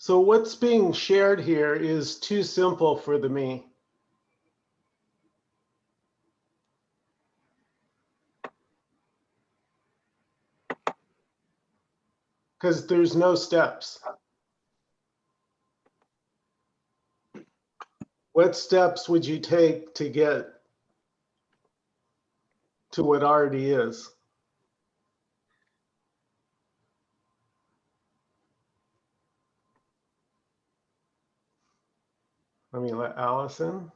So what's being shared here is too simple for the me. Because there's no steps. What steps would you take to get to what already is? Let me let Allison.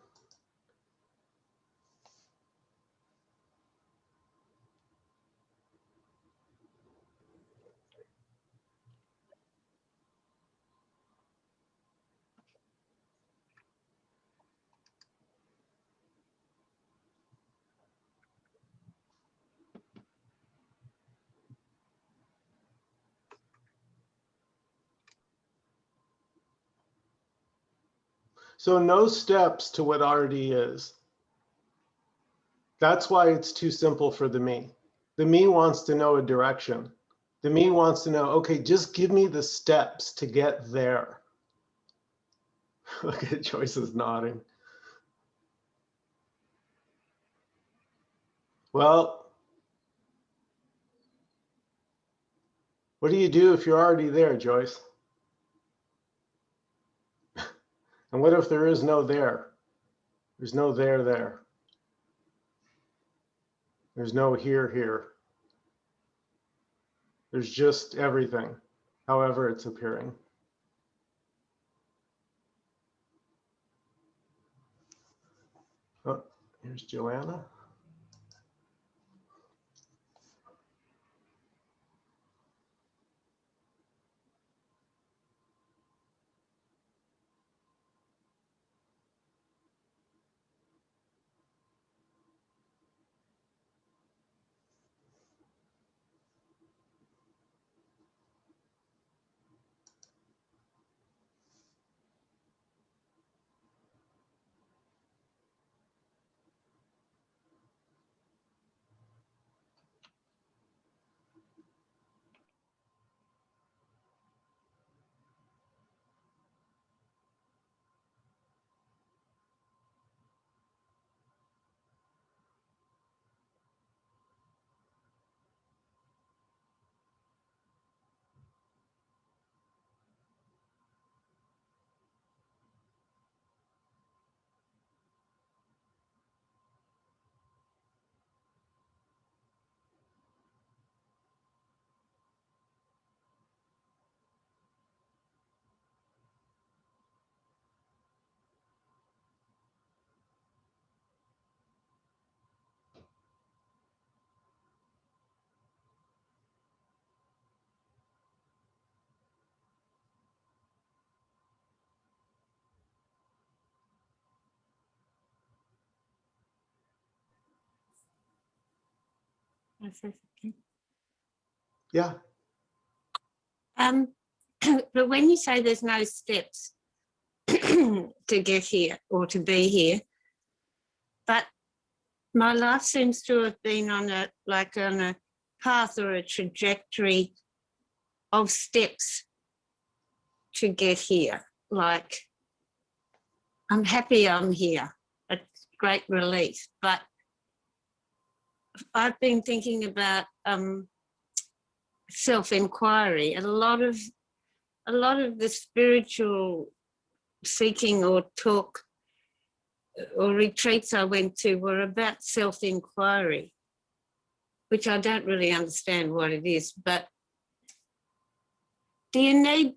So no steps to what already is. That's why it's too simple for the me. The me wants to know a direction. The me wants to know, okay, just give me the steps to get there. Look at Joyce is nodding. Well, what do you do if you're already there, Joyce? And what if there is no there? There's no there. There's no here. There's just everything, however it's appearing. Oh, here's Joanna. Yeah. But when you say there's no steps to get here or to be here, but my life seems to have been on a path or a trajectory of steps to get here. Like, I'm happy I'm here. It's great relief. But I've been thinking about self-inquiry. A lot of the spiritual seeking or talk or retreats I went to were about self-inquiry, which I don't really understand what it is. But do you need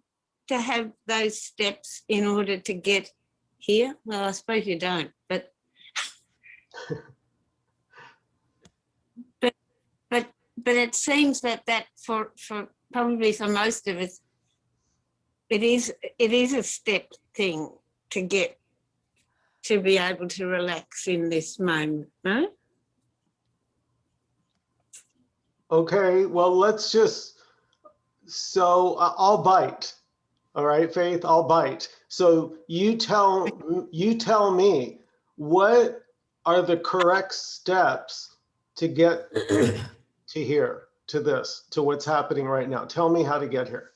to have those steps in order to get here? Well, I suppose you don't, but but it seems that for probably for most of us, it is a step thing to get to be able to relax in this moment, no? Okay, well, let's just, so I'll bite. All right, Faith, I'll bite. So you tell me, what are the correct steps to get to here, to this, to what's happening right now? Tell me how to get here.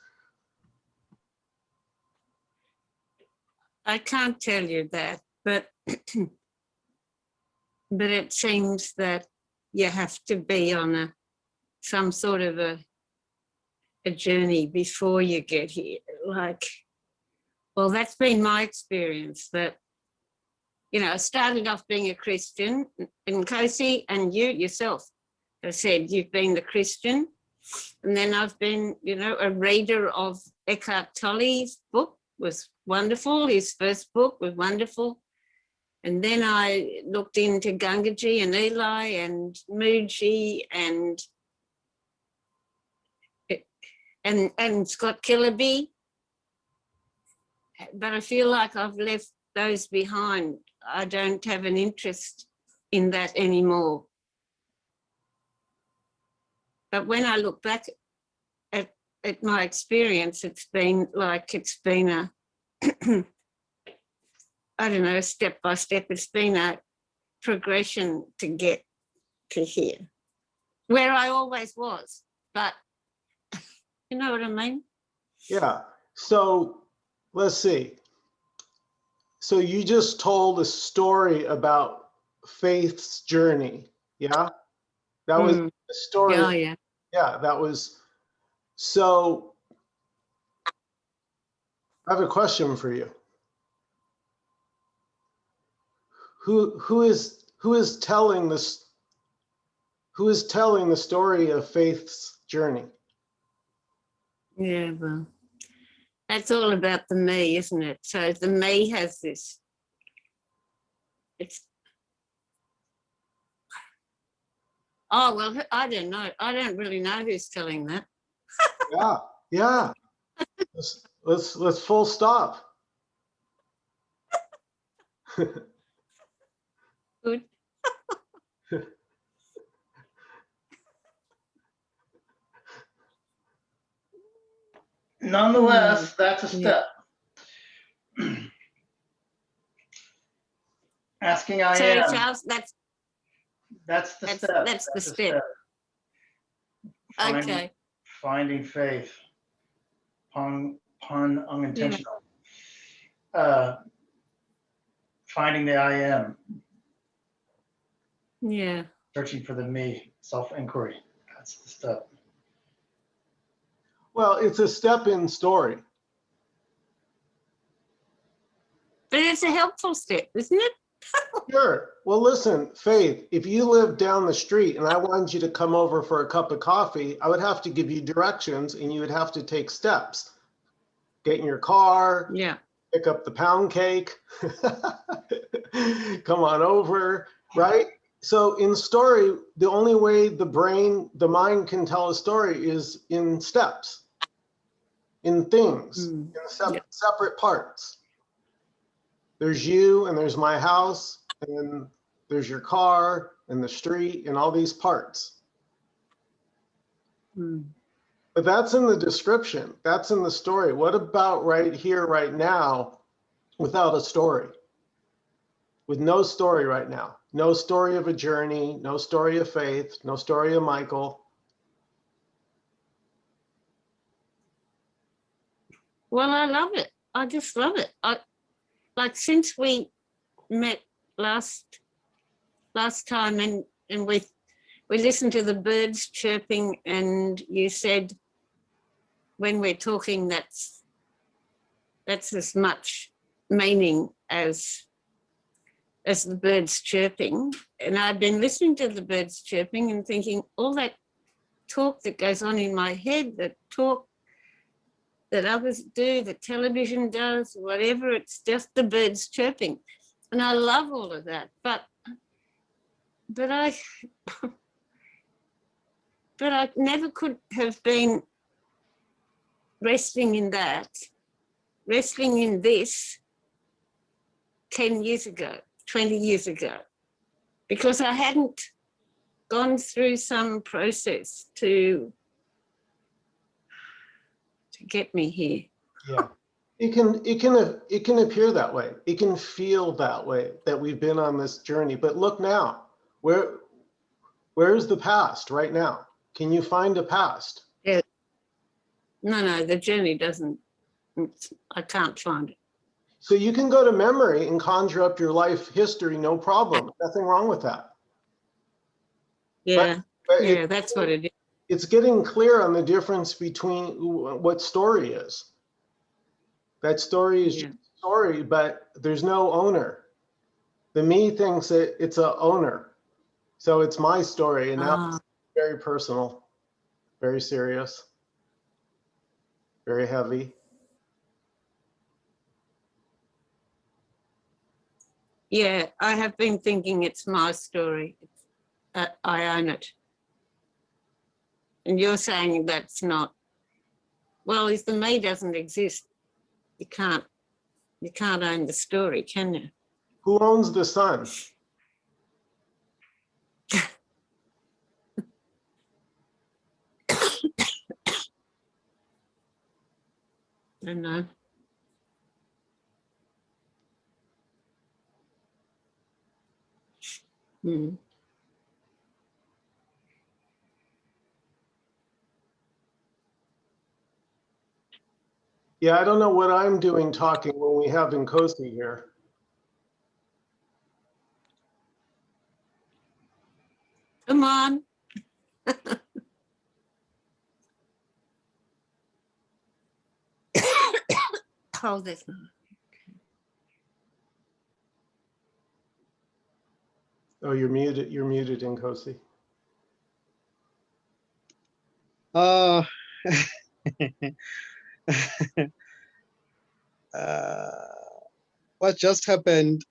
I can't tell you that, but but it seems that you have to be on some sort of a journey before you get here. Like, well, that's been my experience. That, you know, I started off being a Christian, Nkosi, and you yourself have said you've been the Christian, and then I've been, you know, a reader of Eckhart Tolle's book. Was wonderful. His first book was wonderful. And then I looked into Gangaji and Eli and Mooji and Scott Killaby. But I feel like I've left those behind. I don't have an interest in that anymore. But when I look back at my experience, it's been a I don't know, step by step, it's been a progression to get to here, where I always was. But you know what I mean? Yeah. So let's see. So you just told a story about Faith's journey. Yeah. That was the story. Oh, yeah. Yeah, that was. So I have a question for you. Who is telling this? Who is telling the story of Faith's journey? Yeah, well, that's all about the me, isn't it? So the me has this. Oh, well, I don't know. I don't really know who's telling that. Yeah, yeah. Let's full stop. Good. Nonetheless, that's a step. Asking I Sorry, am. Charles, That's the step. That's the step. Okay. Finding faith. Pun unintentional. Finding the I am. Yeah. Searching for the me. Self-inquiry. That's the step. Well, it's a step in story. But it's a helpful step, isn't it? Sure. Well, listen, Faith, if you live down the street and I wanted you to come over for a cup of coffee, I would have to give you directions and you would have to take steps. Get in your car, Yeah. pick up the pound cake, come on over, right? So in story, the only way the mind can tell a story is in steps, in things, in separate parts. There's you and there's my house and there's your car and the street and all these parts. But that's in the description. That's in the story. What about right here, right now, without a story? With no story right now. No story of a journey, no story of Faith, no story of Michael. Well, I love it. I just love it. Like since we met last time and we listened to the birds chirping, and you said when we're talking that's as much meaning as the birds chirping. And I've been listening to the birds chirping and thinking all that talk that goes on in my head, the talk that others do, that television does, whatever, it's just the birds chirping. And I love all of that. But I never could have been resting in this 10 years ago, 20 years ago, because I hadn't gone through some process to get me here. Yeah. It can appear that way. It can feel that way, that we've been on this journey. But look now, where's the past right now? Can you find a past? Yeah. No, the journey doesn't. I can't find it. So you can go to memory and conjure up your life history, no problem. Nothing wrong with that. Yeah, But yeah, that's what it is. it's getting clear on the difference between what story is. That story is Yeah. just a story, but there's no owner. The me thinks that it's a owner. So it's my story, and now Ah, it's very personal, very serious, very heavy. yeah, I have been thinking it's my story. I own it. And you're saying that's not. Well, if the me doesn't exist, you can't own the story, can you? Who owns the sun? I don't know. Hmm. Yeah, I don't know what I'm doing talking when we have Nkosi here. Come on. Hold this. Oh, you're muted. You're muted, Nkosi. Uh, what just happened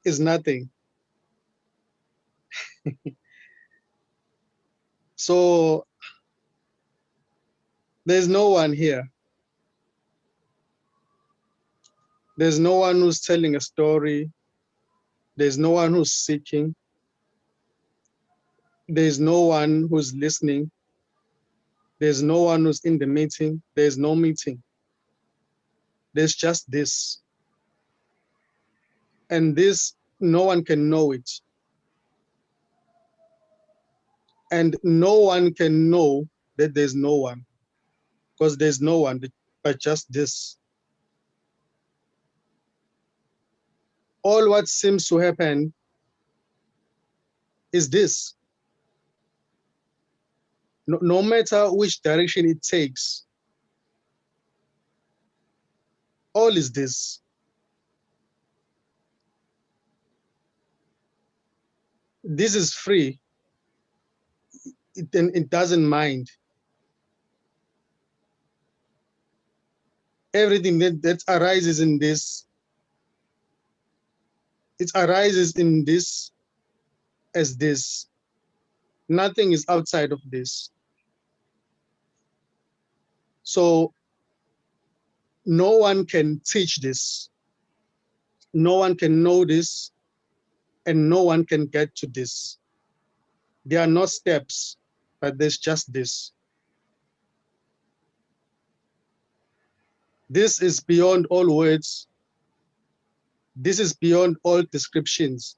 is nothing. So there's no one here. There's no one who's telling a story. There's no one who's seeking. There's no one who's listening. There's no one who's in the meeting. There's no meeting. There's just this. And this, no one can know it. And no one can know that there's no one, because there's no one but just this. All what seems to happen is this. No matter which direction it takes, all is this. This is free. It doesn't mind. Everything that arises in this, it arises in this as this. Nothing is outside of this. So no one can teach this. No one can know this, and no one can get to this. There are no steps, but there's just this. This is beyond all words. This is beyond all descriptions.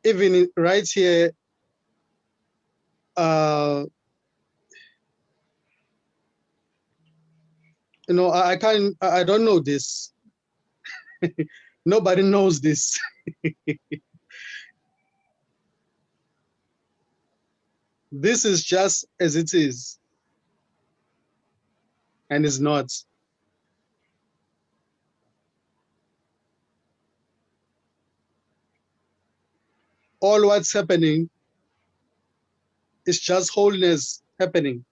Even right here, you know, I don't know this. Nobody knows this. This is just as it is, and is not. All what's happening is just wholeness happening.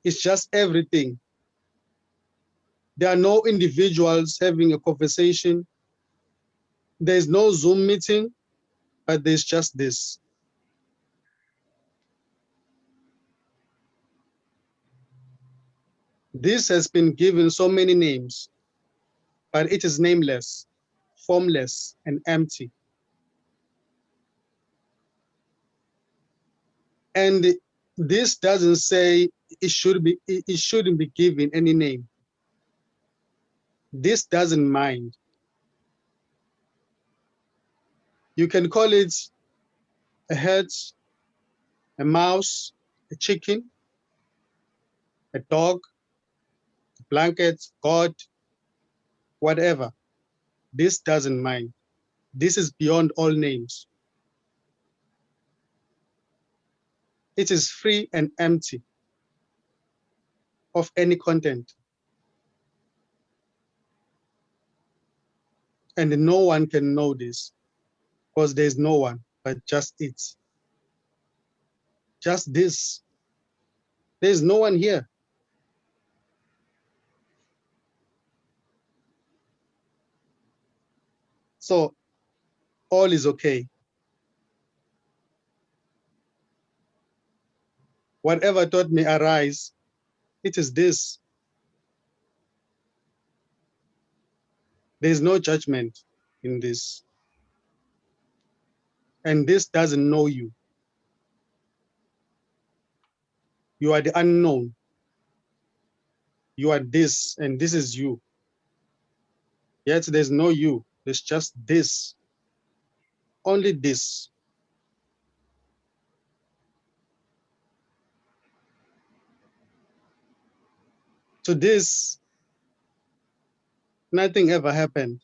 It's just everything. There are no individuals having a conversation. There's no Zoom meeting, but there's just this. This has been given so many names, but it is nameless, formless, and empty. And this doesn't say it shouldn't be given any name. This doesn't mind. You can call it a head, a mouse, a chicken, a dog, blankets, God, whatever. This doesn't mind. This is beyond all names. It is free and empty of any content. And no one can know this because there's no one but just it. Just this. There's no one here. So all is okay. Whatever thought may arise, it is this. There's no judgment in this. And this doesn't know you. You are the unknown. You are this, and this is you. Yet there's no you. There's just this. Only this. To this, nothing ever happened.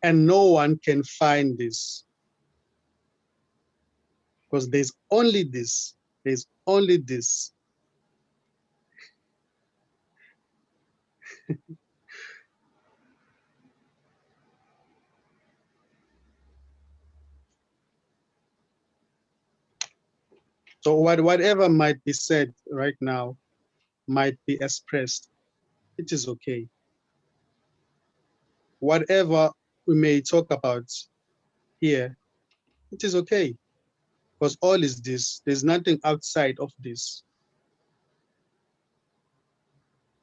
And no one can find this. Because there's only this. There's only this. So whatever might be said right now might be expressed. It is okay. Whatever we may talk about here, it is okay. Because all is this. There's nothing outside of this.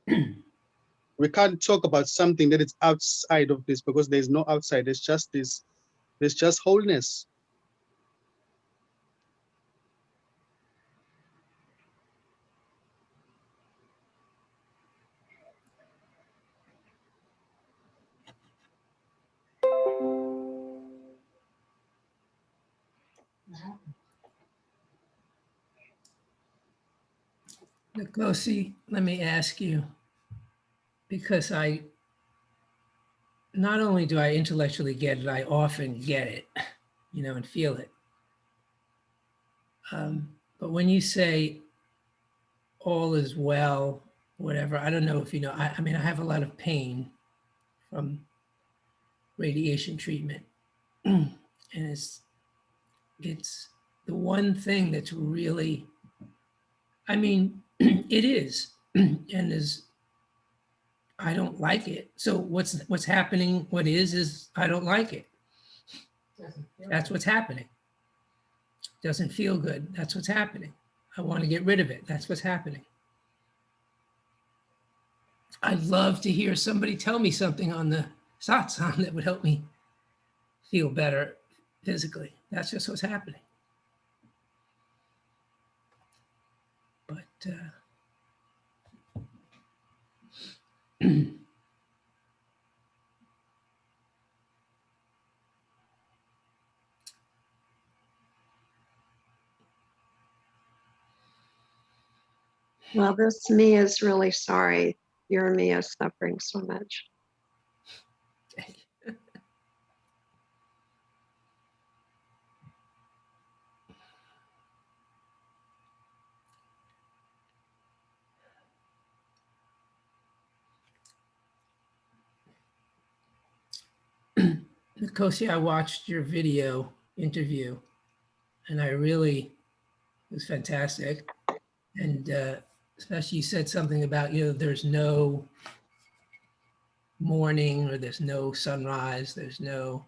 We can't talk about something that is outside of this because there's no outside. There's just this. There's just wholeness. Nkosi, let me ask you, because not only do I intellectually get it, I often get it, and feel it. But when you say all is well, whatever, I don't know if you know, I mean, I have a lot of pain from radiation treatment. And it's the one thing that's really, I mean, it is, and I don't like it. So what's happening, what is I don't like it. That's what's happening. Doesn't feel good. That's what's happening. I want to get rid of it. That's what's happening. I'd love to hear somebody tell me something on the satsang that would help me feel better physically. That's just what's happening. But well, this me is really sorry. Your me is suffering so much. Nkosi, I watched your video interview, and it was fantastic. And especially you said something about, there's no morning or there's no sunrise, there's no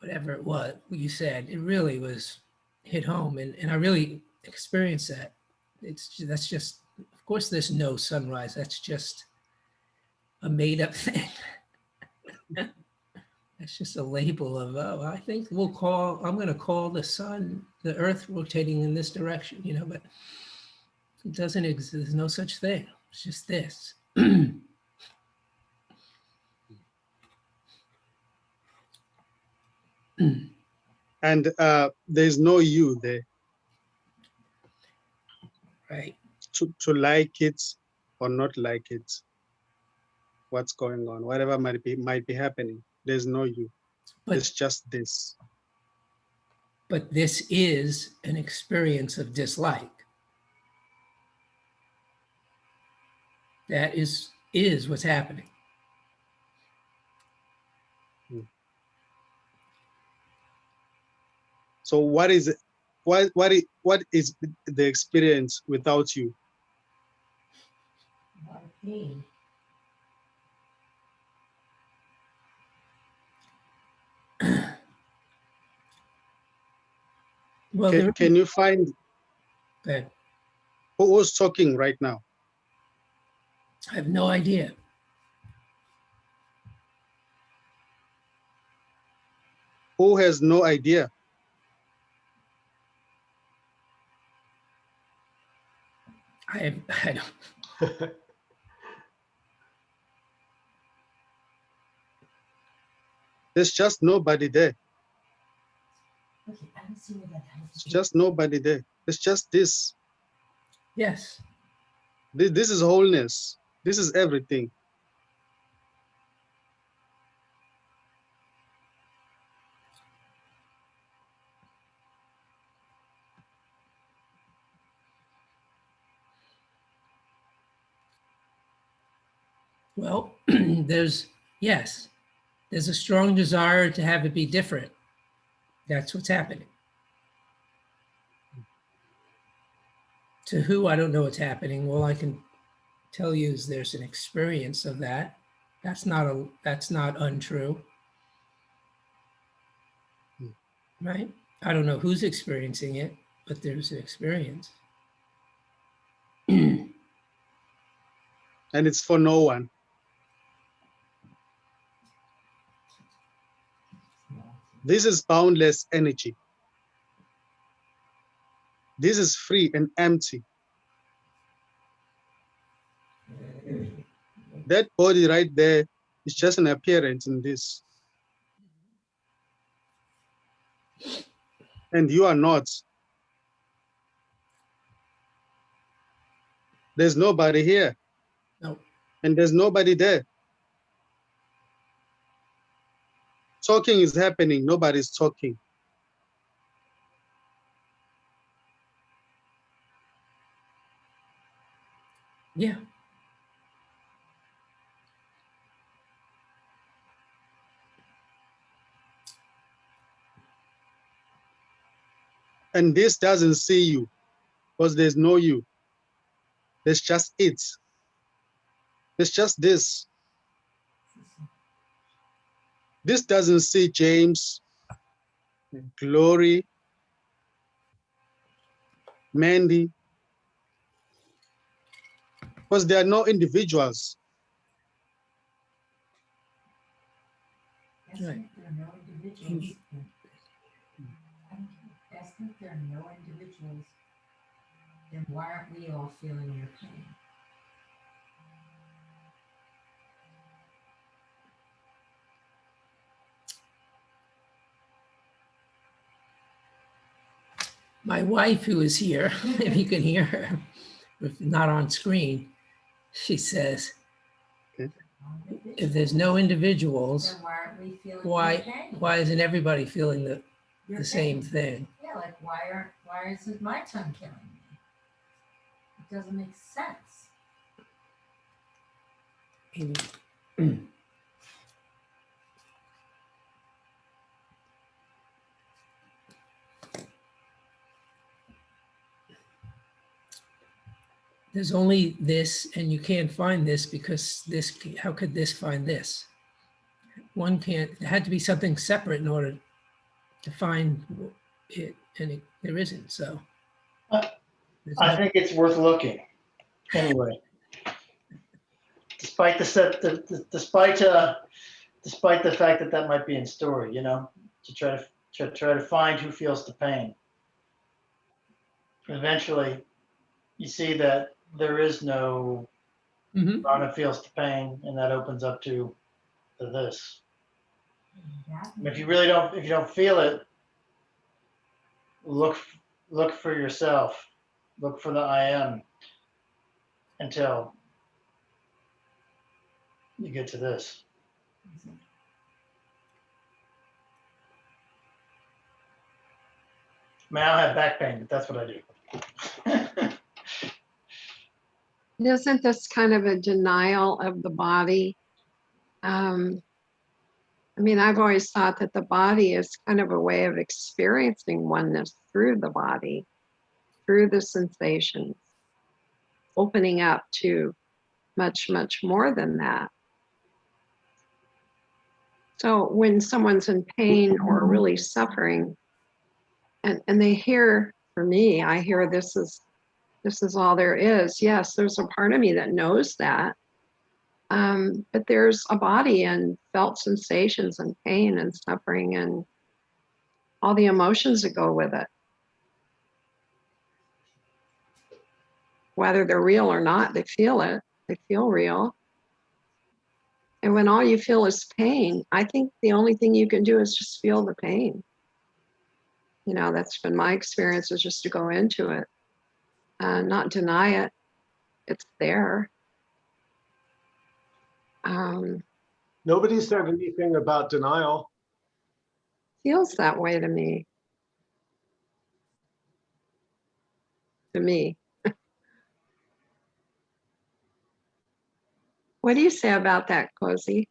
whatever it was you said. It really was hit home, and I really experienced that. That's just, of course, there's no sunrise. That's just a made up thing. That's just a label of, I think I'm going to call the sun, the earth rotating in this direction, but it doesn't exist. There's no such thing. It's just this. And there's no you there Right. to like it or not like it. What's going on, whatever might be happening, there's no you. But It's just this. but this is an experience of dislike. That is what's happening. So what is it? What is the experience without you? Pain. Well, Can you find okay. who's talking right now? I have no idea. Who has no idea? I don't. There's just nobody there. It's just nobody there. It's just this. Yes. This is wholeness. This is everything. Well, there's a strong desire to have it be different. That's what's happening. To who, I don't know what's happening. All I can tell you is there's an experience of that. That's not untrue. Right? I don't know who's experiencing it, but there's an experience. And it's for no one. This is boundless energy. This is free and empty. That body right there is just an appearance in this. And you are not. There's nobody here. No. And there's nobody there. Talking is happening. Nobody's talking. Yeah. And this doesn't see you because there's no you. There's just it. It's just this. This doesn't see James, Glory, Mandy, because there are no individuals. Right. There are no individuals. Ask if there are no individuals, then why aren't we all feeling your pain? My wife, who is here, if you can hear her, if not on screen, she says, if there's no individuals, Then why aren't we feeling your pain? why isn't everybody feeling the Your same pain. thing? Yeah, like why isn't my tongue killing me? It doesn't make sense. There's only this, and you can't find this because this, how could this find this? One can't, it had to be something separate in order to find it, and there isn't, so. there's I no- think it's worth looking. Anyway, despite despite the fact that that might be in story, you know, to try to find who feels the pain. Eventually, you see that there is no Mhm. Rana feels the pain, and that opens up to the this. If you really don't, if you don't feel it, look for yourself. Look for the I am until you get to this. Man, I don't have back pain, but that's what I do. Isn't this kind of a denial of the body? I mean, I've always thought that the body is kind of a way of experiencing oneness through the body, through the sensations, opening up to much, much more than that. So when someone's in pain or really suffering, and they hear, for me, I hear this is all there is. Yes, there's a part of me that knows that. But there's a body and felt sensations and pain and suffering and all the emotions that go with it. Whether they're real or not, they feel it. They feel real. And when all you feel is pain, I think the only thing you can do is just feel the pain. You know, that's been my experience, is just to go into it, not deny it. It's there. Nobody said anything about denial. Feels that way to me. To me. What do you say about that, Nkosi?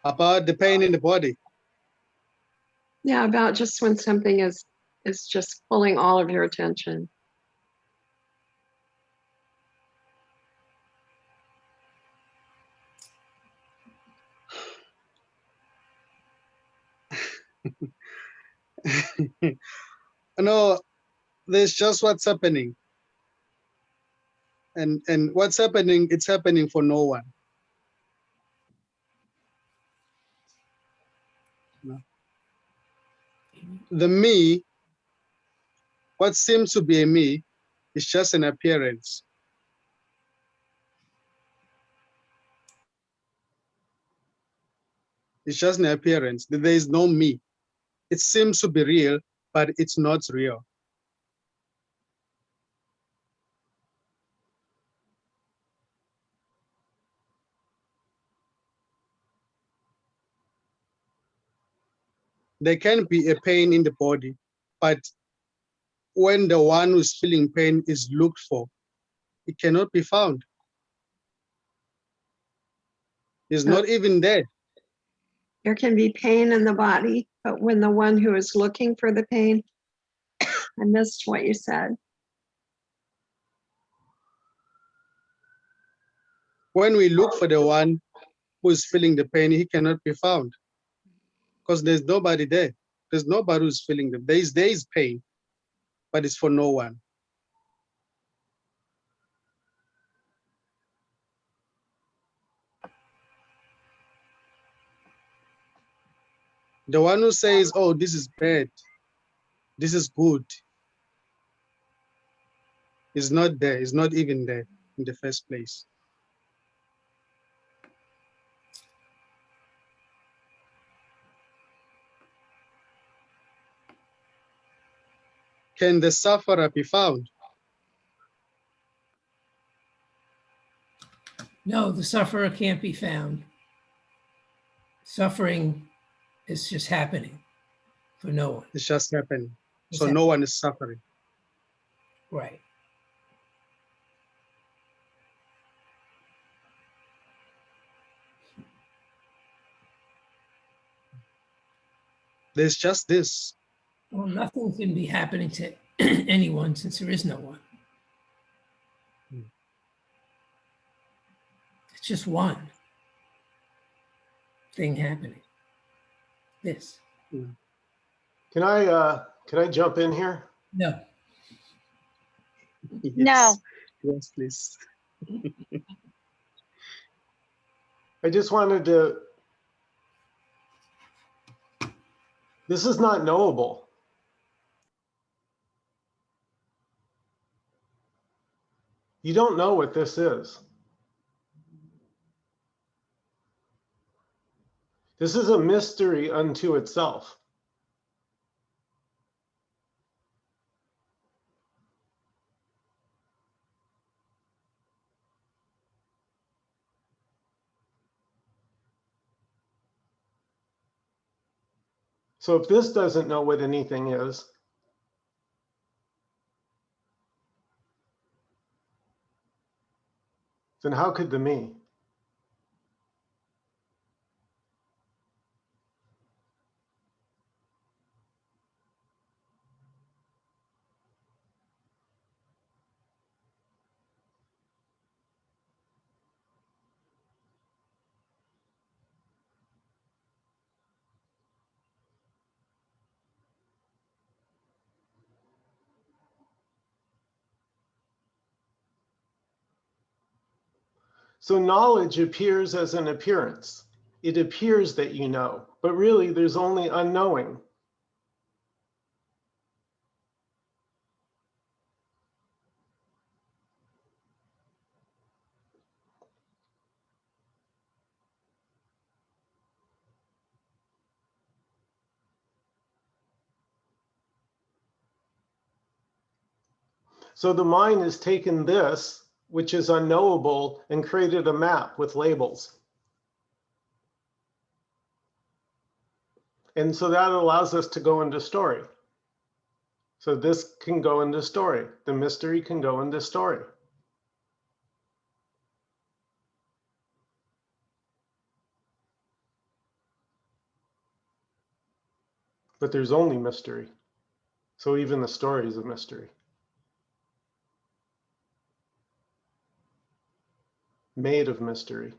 About the pain in the body. Yeah, about just when something is just pulling all of your attention. No, there's just what's happening. And what's happening, it's happening for no one. No. The me, what seems to be a me, is just an appearance. It's just an appearance. There is no me. It seems to be real, but it's not real. There can be a pain in the body, but when the one who's feeling pain is looked for, it cannot be found. It's not even there. There can be pain in the body, but when the one who is looking for the pain, I missed what you said. When we look for the one who is feeling the pain, he cannot be found because there's nobody there. There's nobody who's feeling them. There is pain, but it's for no one. The one who says, oh, this is bad, this is good, is not there, is not even there in the first place. Can the sufferer be found? No, the sufferer can't be found. Suffering is just happening for no one. It's just happening. It's So no one is suffering. Right. There's just this. Well, nothing can be happening to anyone since there is no one. It's just one thing happening. This. Can I jump in here? No. Yes. No. Yes, please. I just wanted to, this is not knowable. You don't know what this is. This is a mystery unto itself. So if this doesn't know what anything is, then how could the me? So knowledge appears as an appearance. It appears that you know, but really there's only unknowing. So the mind has taken this, which is unknowable, and created a map with labels. And so that allows us to go into story. So this can go into story. The mystery can go into story. But there's only mystery. So even the story is a mystery. Made of mystery.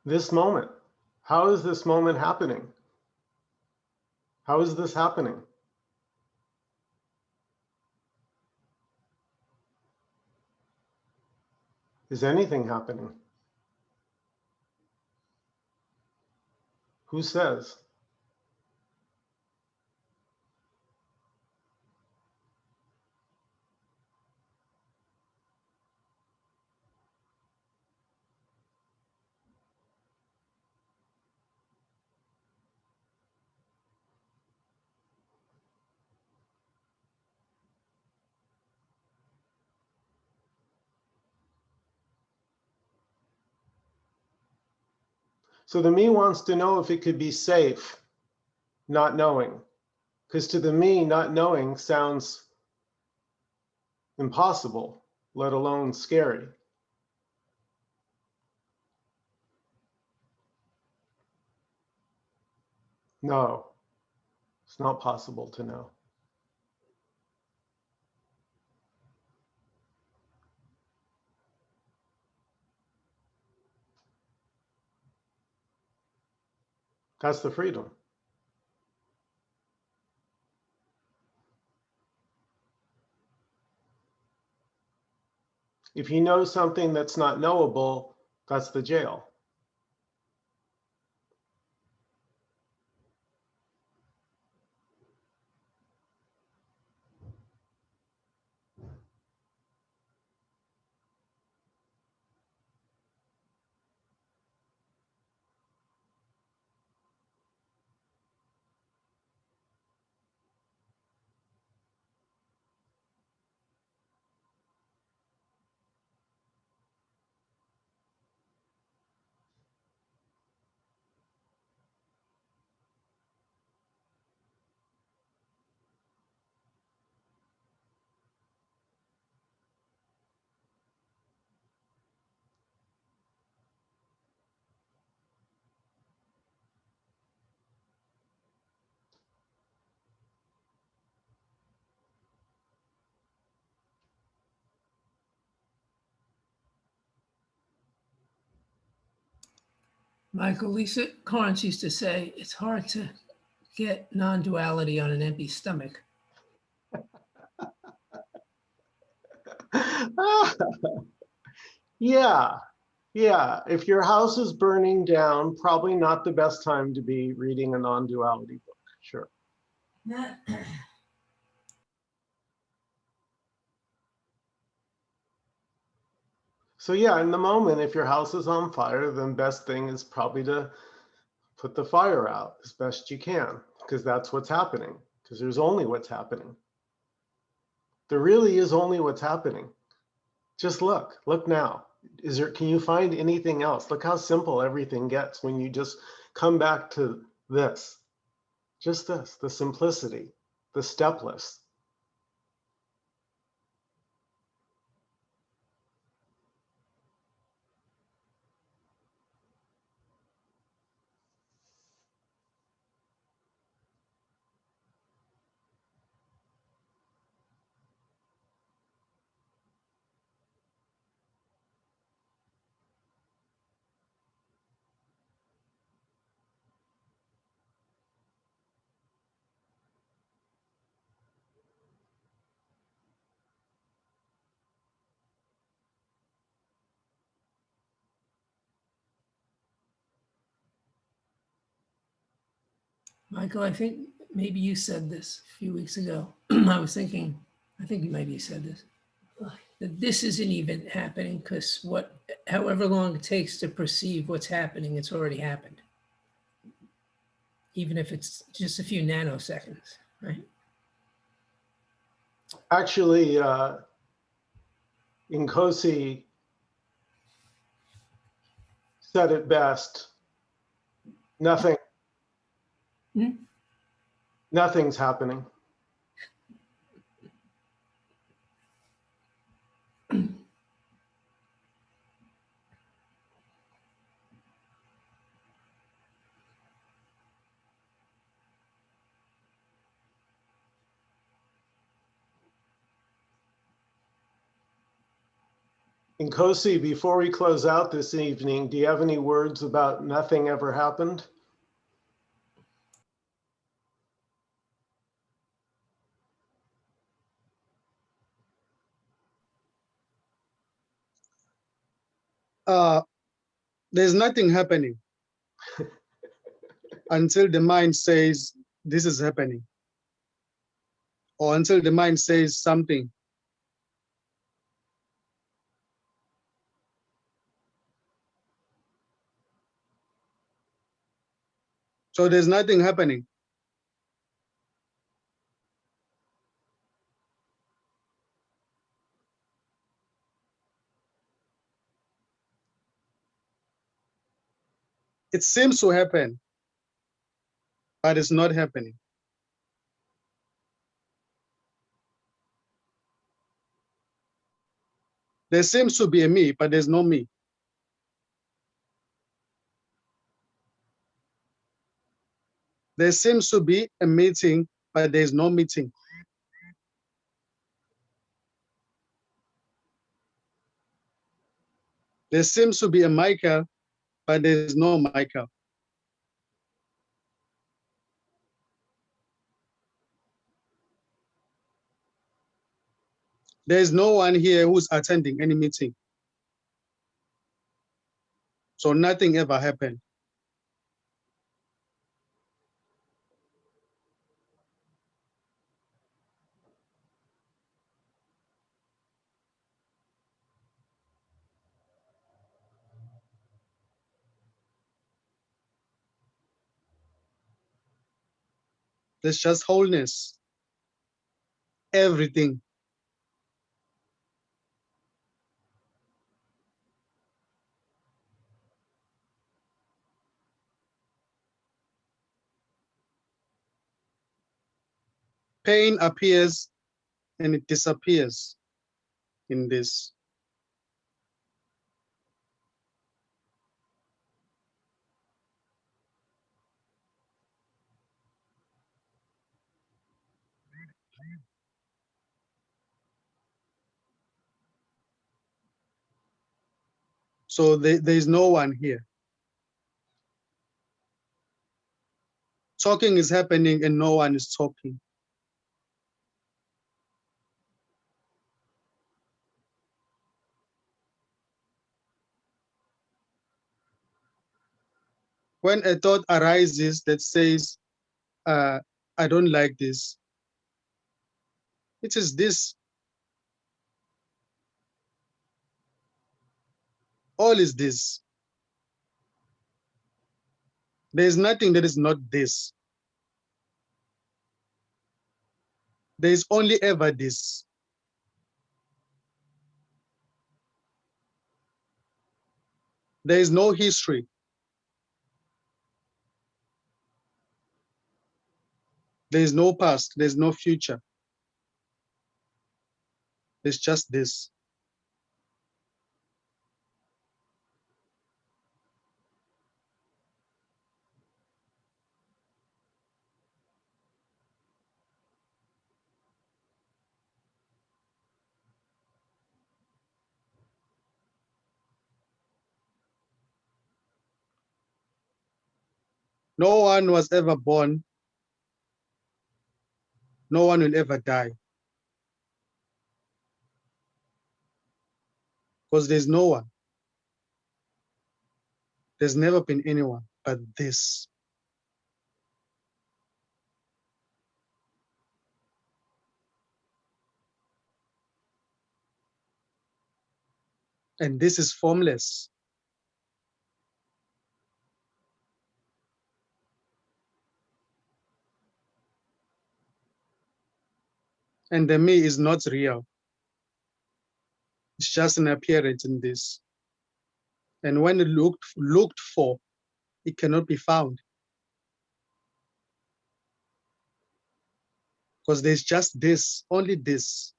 This moment. How is this moment happening? How is this happening? Is anything happening? Who says? So the me wants to know if it could be safe, not knowing. Because to the me, not knowing sounds impossible, let alone scary. No, it's not possible to know. That's the freedom. If you know something that's not knowable, that's the jail. Michael, Lisa Carnes used to say, it's hard to get non-duality on an empty stomach. Yeah, yeah. If your house is burning down, probably not the best time to be reading a non-duality book. Sure. So yeah, in the moment, if your house is on fire, then best thing is probably to put the fire out as best you can, because that's what's happening, because there's only what's happening. There really is only what's happening. Just look now. Can you find anything else? Look how simple everything gets when you just come back to this, just this, the simplicity, the step list. Michael, I think maybe you said this a few weeks ago. I was thinking, I think maybe you said this, that this isn't even happening because however long it takes to perceive what's happening, it's already happened. Even if it's just a few nanoseconds, right? Actually, Nkosi said it best. Nothing's happening. Nkosi, before we close out this evening, do you have any words about nothing ever happened? There's nothing happening until the mind says this is happening, or until the mind says something. So there's nothing happening. It seems to happen, but it's not happening. There seems to be a me, but there's no me. There seems to be a meeting, but there's no meeting. There seems to be a Michael, but there's no Michael. There's no one here who's attending any meeting. So nothing ever happened. There's just wholeness. Everything. Pain appears and it disappears in this. So there's no one here. Talking is happening and no one is talking. When a thought arises that says, I don't like this. It is this. All is this. There is nothing that is not this. There is only ever this. There is no history. There is no past. There is no future. There's just this. No one was ever born. No one will ever die. Because there's no one. There's never been anyone but this. And this is formless. And the me is not real. It's just an appearance in this. And when it looked for, it cannot be found. Because there's just this, only this.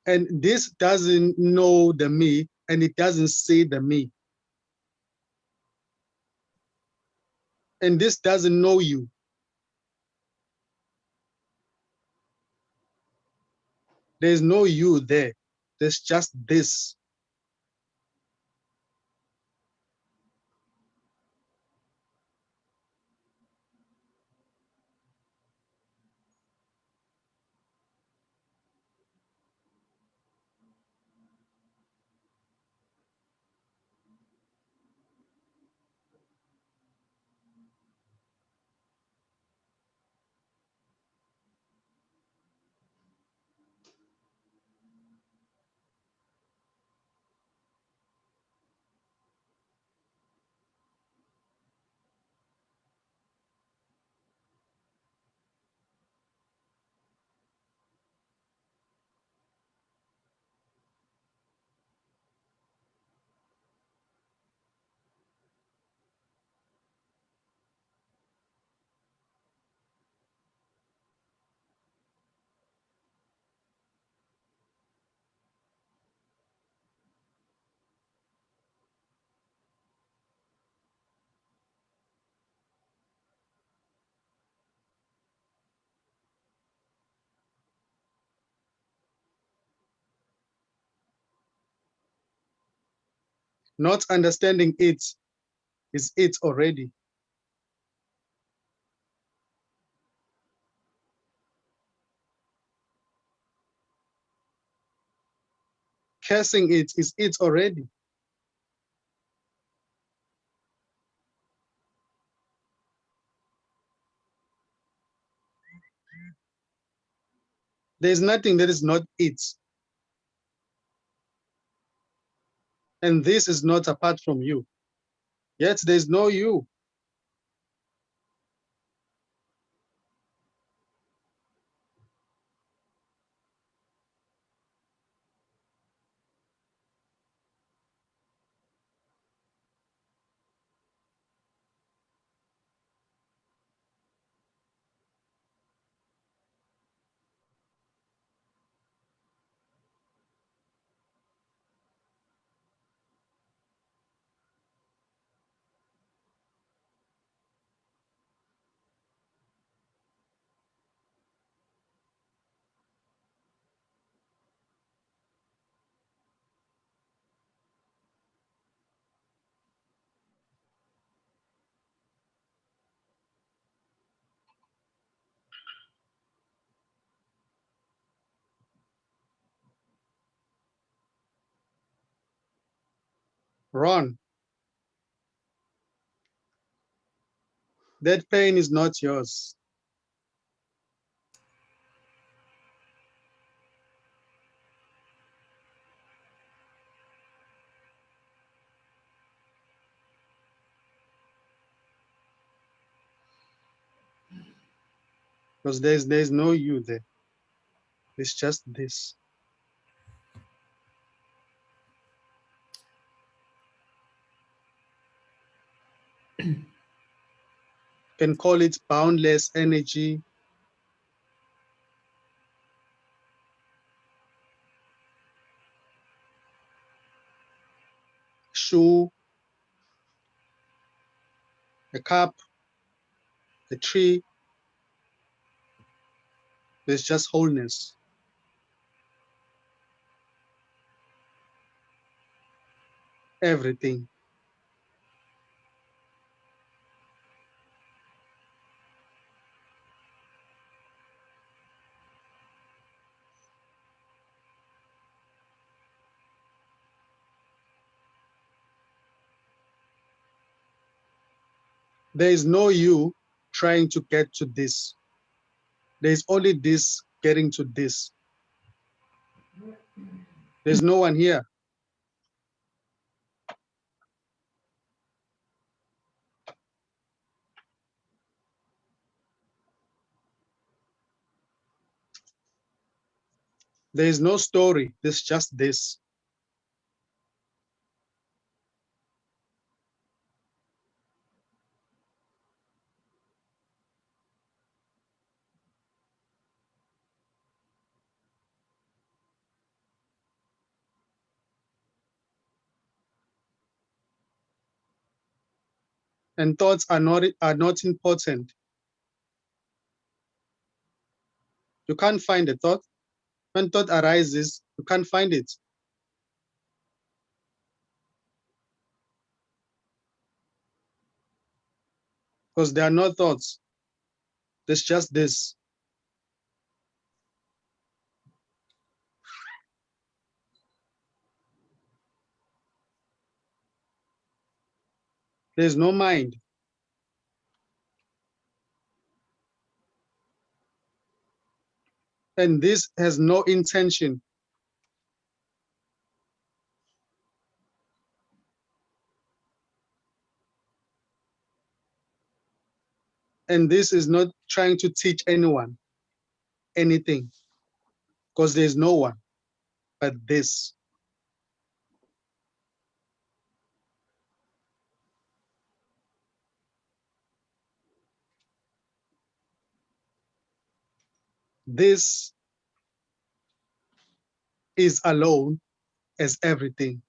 And this doesn't know the me, and it doesn't say the me. And this doesn't know you. There's no you there. There's just this. Not understanding it is it already. Cursing it is it already. There's nothing that is not it. And this is not apart from you. Yet there's no you. Ron, that pain is not yours. Because there's no you there. It's just this. Can call it boundless energy. Shoe, a cup, a tree. There's just wholeness. Everything. There is no you trying to get to this. There's only this getting to this. There's no one here. There is no story. There's just this. And thoughts are not important. You can't find a thought. When thought arises, you can't find it. Because there are no thoughts. There's just this. There's no mind. And this has no intention. And this is not trying to teach anyone anything, because there's no one but this. This is alone as everything.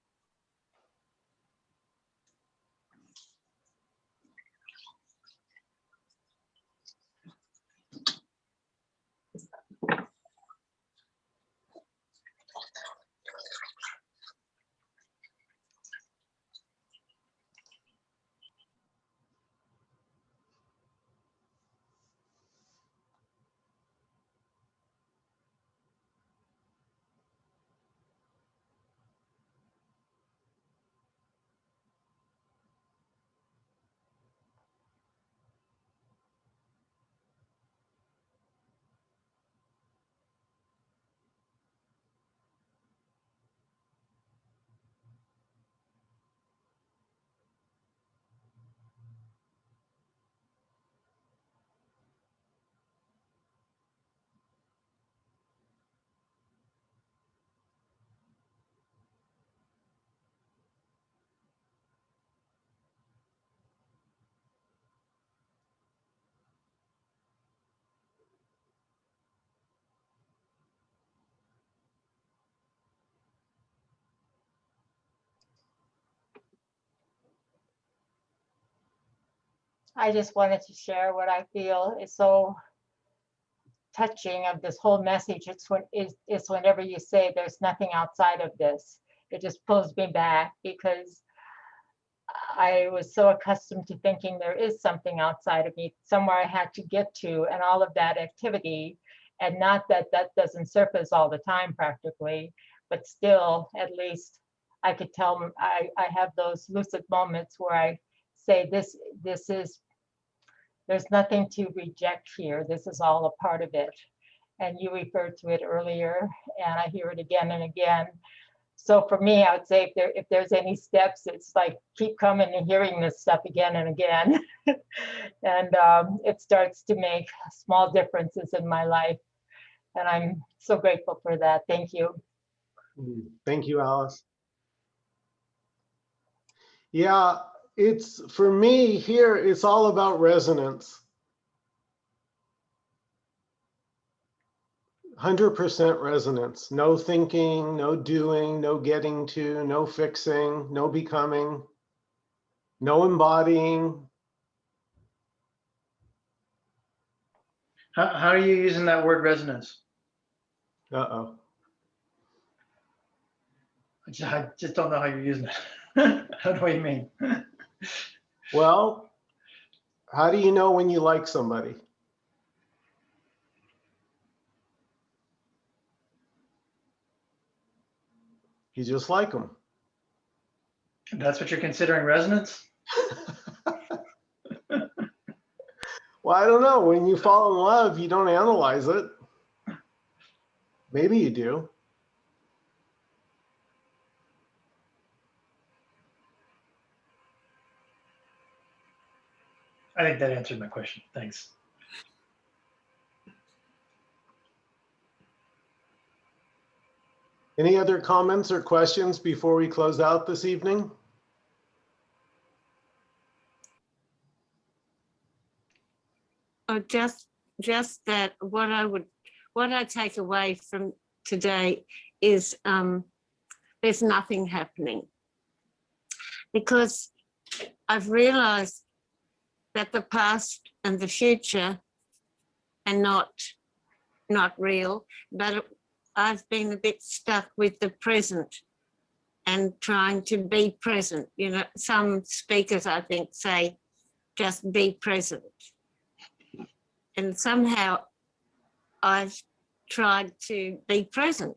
I just wanted to share what I feel is so touching of this whole message. It's whenever you say there's nothing outside of this, it just pulls me back, because I was so accustomed to thinking there is something outside of me, somewhere I had to get to, and all of that activity. And not that that doesn't surface all the time practically, but still, at least I could tell them, I have those lucid moments where I say, this is, there's nothing to reject here. This is all a part of it. And you referred to it earlier, and I hear it again and again. So for me, I would say if there's any steps, it's like keep coming and hearing this stuff again and again. And it starts to make small differences in my life. And I'm so grateful for that. Thank you. Thank you, Alice. Yeah, it's, for me here, it's all about resonance. 100% resonance. No thinking, no doing, no getting to, no fixing, no becoming, no embodying. How are you using that word resonance? Uh-oh. I just don't know how you're using it. How do you mean? Well, how do you know when you like somebody? You just like them. That's what you're considering resonance? Well, I don't know. When you fall in love, you don't analyze it. Maybe you do. I think that answered my question. Thanks. Any other comments or questions before we close out this evening? Oh, just that what I take away from today is there's nothing happening, because I've realized that the past and the future are not real, but I've been a bit stuck with the present and trying to be present. You know, some speakers, I think, say just be present. And somehow I've tried to be present.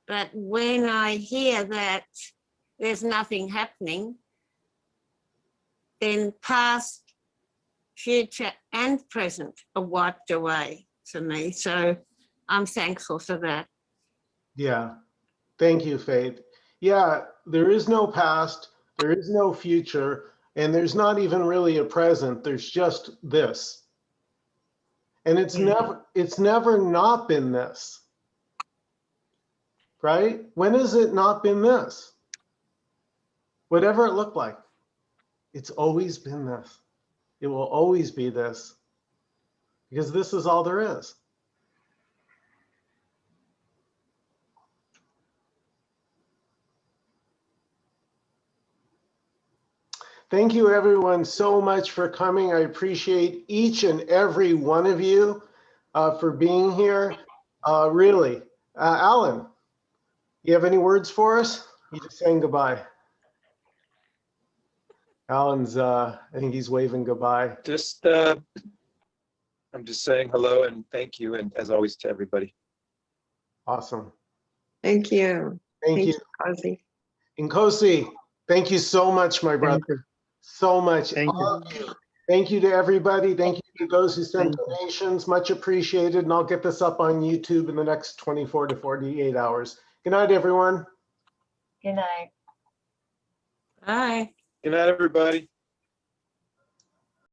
But when I hear that there's nothing happening, then past, future, and present are wiped away for me. So I'm thankful for that. Yeah. Thank you, Faith. Yeah, there is no past, there is no future, and there's not even really a present. There's just this. And it's never not been this. Right? When has it not been this? Whatever it looked like. It's always been this. It will always be this. Because this is all there is. Thank you everyone so much for coming. I appreciate each and every one of you for being here. Really. Alan, you have any words for us? You just saying goodbye. Alan's, I think he's waving goodbye. Just, I'm just saying hello and thank you, and as always to everybody. Awesome. Thank you. Thank you. Nkosi. Nkosi, thank you so much, my brother. Thank you. So much. Thank All of you. Thank you to everybody. Thank you to those who sent Thank you. donations. Much appreciated. And I'll get this up on YouTube in the next 24 to 48 hours. Good night, everyone. Good night. Bye. Good night, everybody.